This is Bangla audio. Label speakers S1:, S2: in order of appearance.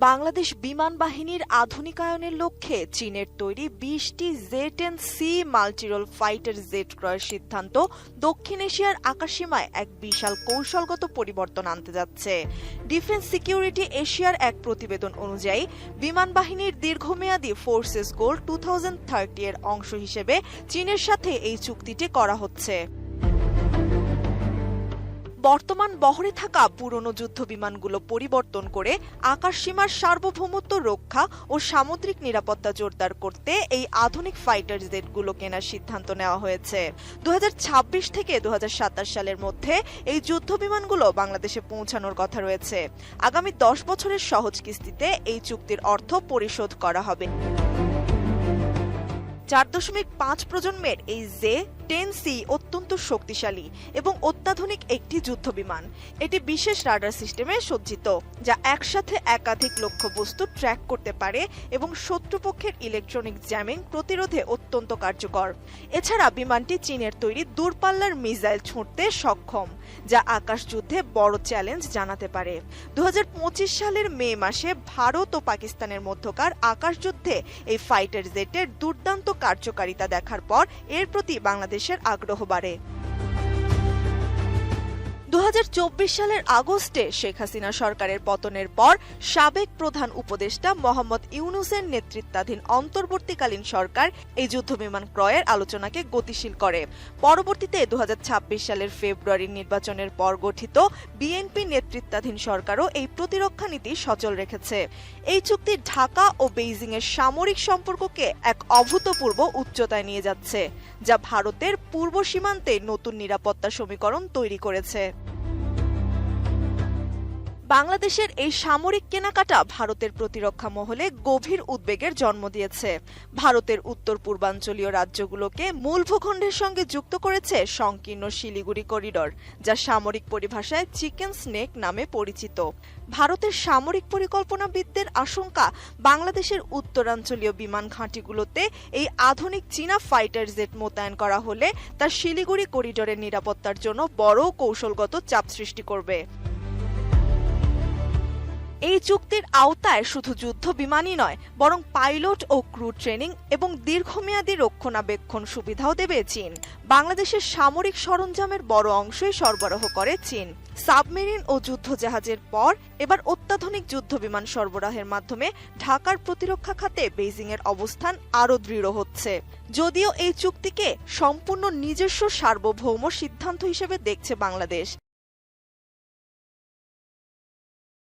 S1: বাংলাদেশ বিমান বাহিনীর আধুনিকায়নের লক্ষ্যে চীনের তৈরি ২০টি জে-10সি মাল্টিরোল ফাইটার জেট ক্রয়ের সিদ্ধান্ত দক্ষিণ এশিয়ার আকাশসীমায় এক বিশাল কৌশলগত পরিবর্তন আনতে যাচ্ছে। ডিফেন্স সিকিউরিটি এশিয়ার এক প্রতিবেদন অনুযায়ী বিমান বাহিনীর দীর্ঘমেয়াদী ফোর্সেস গোল 2030 এর অংশ হিসেবে চীনের সাথে এই চুক্তিটি করা হচ্ছে। বর্তমান বহরে থাকা পুরনো যুদ্ধ বিমানগুলো পরিবর্তন করে আকাশসীমার সার্বভৌমত্ব রক্ষা ও সামুদ্রিক নিরাপত্তা জোরদার করতে এই আধুনিক ফাইটার জেটগুলো কেনার সিদ্ধান্ত নেওয়া হয়েছে। 2026 থেকে 2027 সালের মধ্যে এই যুদ্ধ বিমানগুলো বাংলাদেশে পৌঁছানোর কথা রয়েছে। আগামী 10 বছরের সহজ কিস্তিতে এই চুক্তির অর্থ পরিশোধ করা হবে। 4.5 প্রজন্মের এই জে-10সি অত্যন্ত শক্তিশালী এবং অত্যাধুনিক একটি যুদ্ধবিমান। এটি বিশেষ রাডার সিস্টেমে সজ্জিত, যা একসাথে একাধিক লক্ষ্যবস্তু ট্র্যাক করতে পারে এবং শত্রুপক্ষের ইলেকট্রনিক জ্যামিং প্রতিরোধে অত্যন্ত কার্যকর। এছাড়া বিমানটি চীনের তৈরি দূরপাল্লার মিসাইল ছুঁড়তে সক্ষম, যা আকাশ যুদ্ধে বড় চ্যালেঞ্জ জানাতে পারে। 2025 সালের মে মাসে ভারত ও পাকিস্তানের মধ্যকার আকাশ যুদ্ধে এই ফাইটার জেটের দুর্দান্ত কার্যকারিতা দেখার পর এর প্রতি বাংলাদেশের আগ্রহ বাড়ে। 2024 সালের আগস্টে শেখ হাসিনা সরকারের পতনের পর সাবেক প্রধান উপদেষ্টা মোহাম্মদ ইউনূসের নেতৃত্বাধীন অন্তর্বর্তীকালীন সরকার এই যুদ্ধবিমান ক্রয়ের আলোচনাকে গতিশীল করে। পরবর্তীতে 2026 সালের ফেব্রুয়ারির নির্বাচনের পর গঠিত বিএনপি নেতৃত্বাধীন সরকারও এই প্রতিরক্ষা নীতি সচল রেখেছে। এই চুক্তি ঢাকা ও বেইজিং এর সামরিক সম্পর্ককে এক অভূতপূর্ব উচ্চতায় নিয়ে যাচ্ছে, যা ভারতের পূর্ব সীমান্তে নতুন নিরাপত্তা সমীকরণ তৈরি করেছে। বাংলাদেশের এই সামরিক কেনাকাটা ভারতের প্রতিরক্ষা মহলে গভীর উদ্বেগের জন্ম দিয়েছে। ভারতের উত্তর পূর্বাঞ্চলীয় রাজ্যগুলোকে মূল ভূখণ্ডের সঙ্গে যুক্ত করেছে সংকীর্ণ শিলিগুড়ি করিডর, যা সামরিক পরিভাষায় চিকেন স্নেক নামে পরিচিত। ভারতের সামরিক পরিকল্পনাবিদদের আশঙ্কা, বাংলাদেশের উত্তরাঞ্চলীয় বিমান ঘাঁটিগুলোতে এই আধুনিক চীনা ফাইটার জেট মোতায়েন করা হলে তা শিলিগুড়ি করিডরের নিরাপত্তার জন্য বড় কৌশলগত চাপ সৃষ্টি করবে। এই চুক্তির আওতায় শুধু যুদ্ধ বিমানই নয়, বরং পাইলট ও ক্রু ট্রেনিং এবং দীর্ঘমেয়াদী রক্ষণাবেক্ষণ সুবিধাও দেবে চীন। বাংলাদেশের সামরিক সরঞ্জামের বড় অংশই সরবরাহ করে চীন। সাবমেরিন ও যুদ্ধজাহাজের পর এবার অত্যাধুনিক যুদ্ধবিমান সরবরাহের মাধ্যমে ঢাকার প্রতিরক্ষা খাতে বেইজিংয়ের অবস্থান আরও দৃঢ় হচ্ছে। যদিও এই চুক্তিকে সম্পূর্ণ নিজস্ব সার্বভৌম সিদ্ধান্ত হিসেবে দেখছে বাংলাদেশ,